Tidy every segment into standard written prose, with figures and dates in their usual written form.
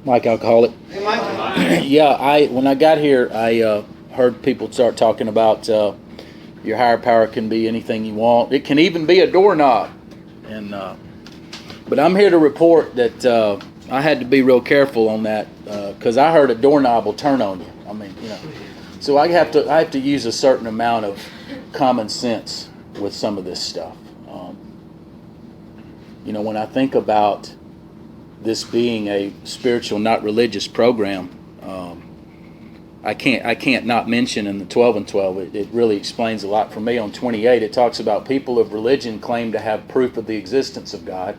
Mike Alcoholic. Hey, Mike. Yeah, when I got here, I heard people start talking about your higher power can be anything you want. It can even be a doorknob. And but I'm here to report that I had to be real careful on that because I heard a doorknob will turn on you. I mean, you know, so I have to use a certain amount of common sense with some of this stuff. You know, when I think about this being a spiritual, not religious program, I can't not mention in the 12 and 12, it really explains a lot for me. On 28, it talks about people of religion claim to have proof of the existence of God.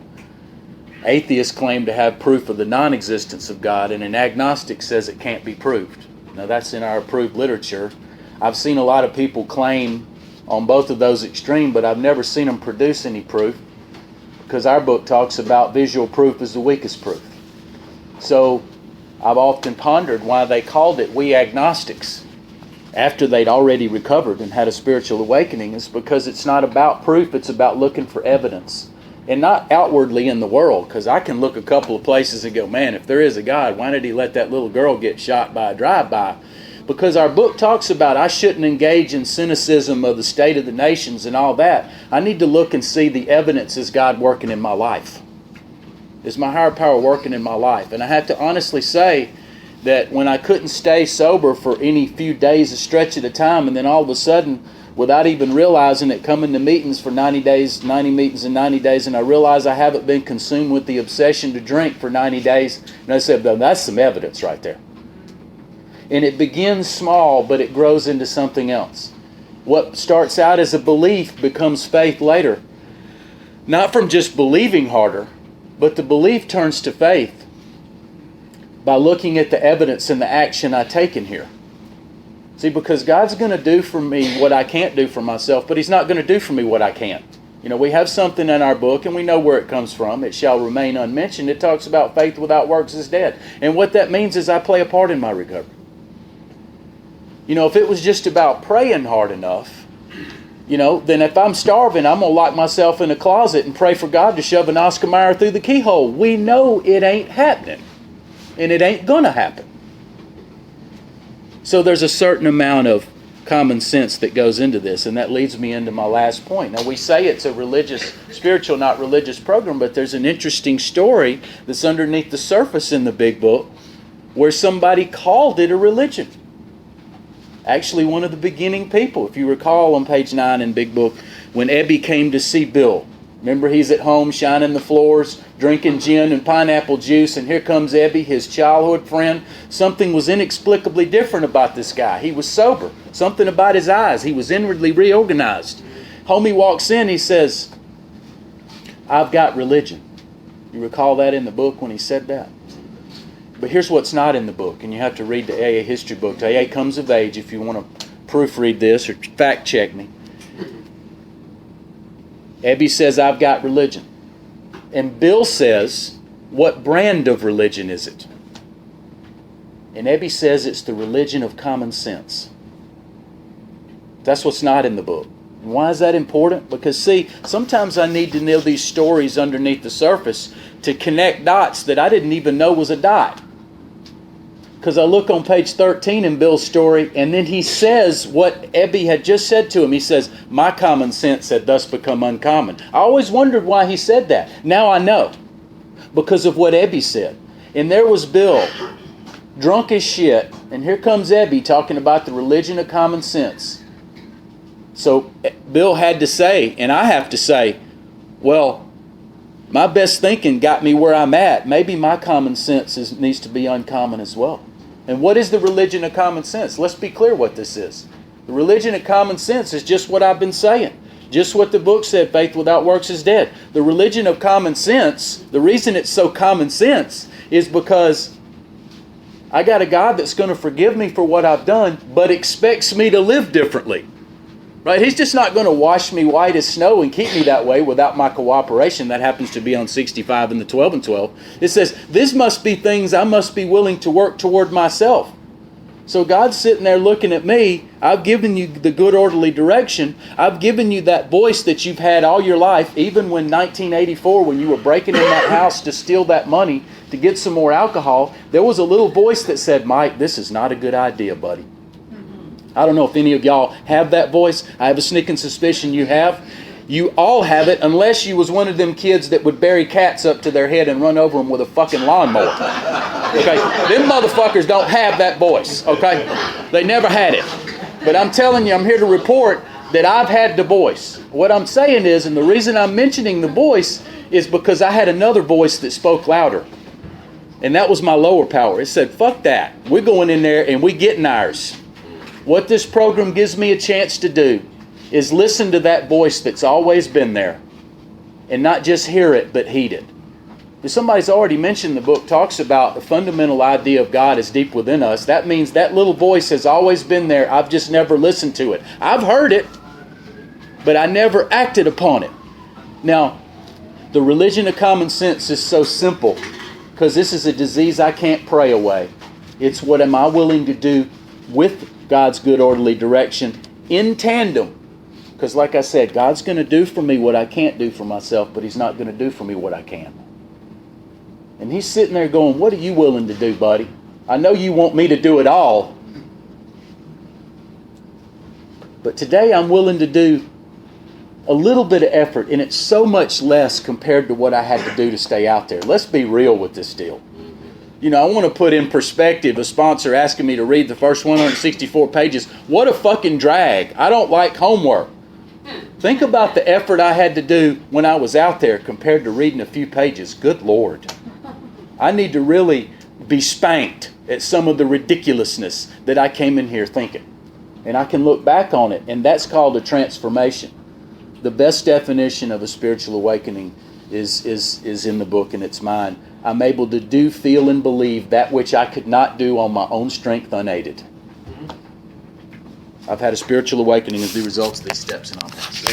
Atheists claim to have proof of the non-existence of God, and an agnostic says it can't be proved. Now that's in our approved literature. I've seen a lot of people claim on both of those extremes, but I've never seen them produce any proof, because our book talks about visual proof as the weakest proof. So I've often pondered why they called it we agnostics after they'd already recovered and had a spiritual awakening. Is because it's not about proof, it's about looking for evidence. And not outwardly in the world, because I can look a couple of places and go, man, if there is a God, why did he let that little girl get shot by a drive-by? Because our book talks about I shouldn't engage in cynicism of the state of the nations and all that. I need to look and see the evidence. Is God working in my life? Is my higher power working in my life? And I have to honestly say that when I couldn't stay sober for any few days, a stretch at a time, and then all of a sudden, without even realizing it, coming to meetings for 90 days, 90 meetings in 90 days, and I realize I haven't been consumed with the obsession to drink for 90 days, and I said, well, that's some evidence right there. And it begins small, but it grows into something else. What starts out as a belief becomes faith later. Not from just believing harder, but the belief turns to faith by looking at the evidence and the action I take in here. See, because God's going to do for me what I can't do for myself, but He's not going to do for me what I can't. You know, we have something in our book, and we know where it comes from. It shall remain unmentioned. It talks about faith without works is dead. And what that means is I play a part in my recovery. You know, if it was just about praying hard enough, you know, then if I'm starving, I'm going to lock myself in a closet and pray for God to shove an Oscar Mayer through the keyhole. We know it ain't happening, and it ain't going to happen. So there's a certain amount of common sense that goes into this, and that leads me into my last point. Now, we say it's a religious, spiritual, not religious program, but there's an interesting story that's underneath the surface in the big book where somebody called it a religion. Actually, one of the beginning people, if you recall on page 9 in Big Book, when Ebby came to see Bill. Remember, he's at home shining the floors, drinking gin and pineapple juice, and here comes Ebby, his childhood friend. Something was inexplicably different about this guy. He was sober. Something about his eyes. He was inwardly reorganized. Homie walks in, he says, I've got religion. You recall that in the book when he said that? But here's what's not in the book, and you have to read the AA history book. AA Comes of Age if you want to proofread this or fact check me. Ebby says, I've got religion. And Bill says, what brand of religion is it? And Ebby says it's the religion of common sense. That's what's not in the book. And why is that important? Because, see, sometimes I need to know these stories underneath the surface to connect dots that I didn't even know was a dot. Because I look on page 13 in Bill's story, and then he says what Ebby had just said to him. He says, my common sense had thus become uncommon. I always wondered why he said that. Now I know. Because of what Ebby said. And there was Bill, drunk as shit, and here comes Ebby talking about the religion of common sense. So Bill had to say, and I have to say, well, my best thinking got me where I'm at. Maybe my common sense needs to be uncommon as well. And what is the religion of common sense? Let's be clear what this is. The religion of common sense is just what I've been saying. Just what the book said, faith without works is dead. The religion of common sense, the reason it's so common sense is because I got a God that's going to forgive me for what I've done, but expects me to live differently. Right? He's just not going to wash me white as snow and keep me that way without my cooperation. That happens to be on 65 in the 12 and 12. It says, this must be things I must be willing to work toward myself. So God's sitting there looking at me. I've given you the good orderly direction. I've given you that voice that you've had all your life, even when 1984, when you were breaking in that house to steal that money, to get some more alcohol, there was a little voice that said, Mike, this is not a good idea, buddy. I don't know if any of y'all have that voice. I have a sneaking suspicion you have. You all have it, unless you was one of them kids that would bury cats up to their head and run over them with a fucking lawnmower. Okay? Them motherfuckers don't have that voice, okay? They never had it. But I'm telling you, I'm here to report that I've had the voice. What I'm saying is, and the reason I'm mentioning the voice is because I had another voice that spoke louder. And that was my lower power. It said, fuck that. We're going in there and we getting ours. What this program gives me a chance to do is listen to that voice that's always been there. And not just hear it, but heed it. If somebody's already mentioned, the book talks about the fundamental idea of God is deep within us. That means that little voice has always been there. I've just never listened to it. I've heard it, but I never acted upon it. Now, the religion of common sense is so simple because this is a disease I can't pray away. It's what am I willing to do with God's good orderly direction in tandem. Because like I said, God's going to do for me what I can't do for myself, but He's not going to do for me what I can. And He's sitting there going, what are you willing to do, buddy? I know you want me to do it all. But today I'm willing to do a little bit of effort, and it's so much less compared to what I had to do to stay out there. Let's be real with this deal. You know, I want to put in perspective a sponsor asking me to read the first 164 pages. What a fucking drag. I don't like homework. Think about the effort I had to do when I was out there compared to reading a few pages. Good Lord. I need to really be spanked at some of the ridiculousness that I came in here thinking. And I can look back on it, and that's called a transformation. The best definition of a spiritual awakening is in the book, and it's mine. I'm able to do, feel, and believe that which I could not do on my own strength unaided. I've had a spiritual awakening as the result of these steps, and I'll pass.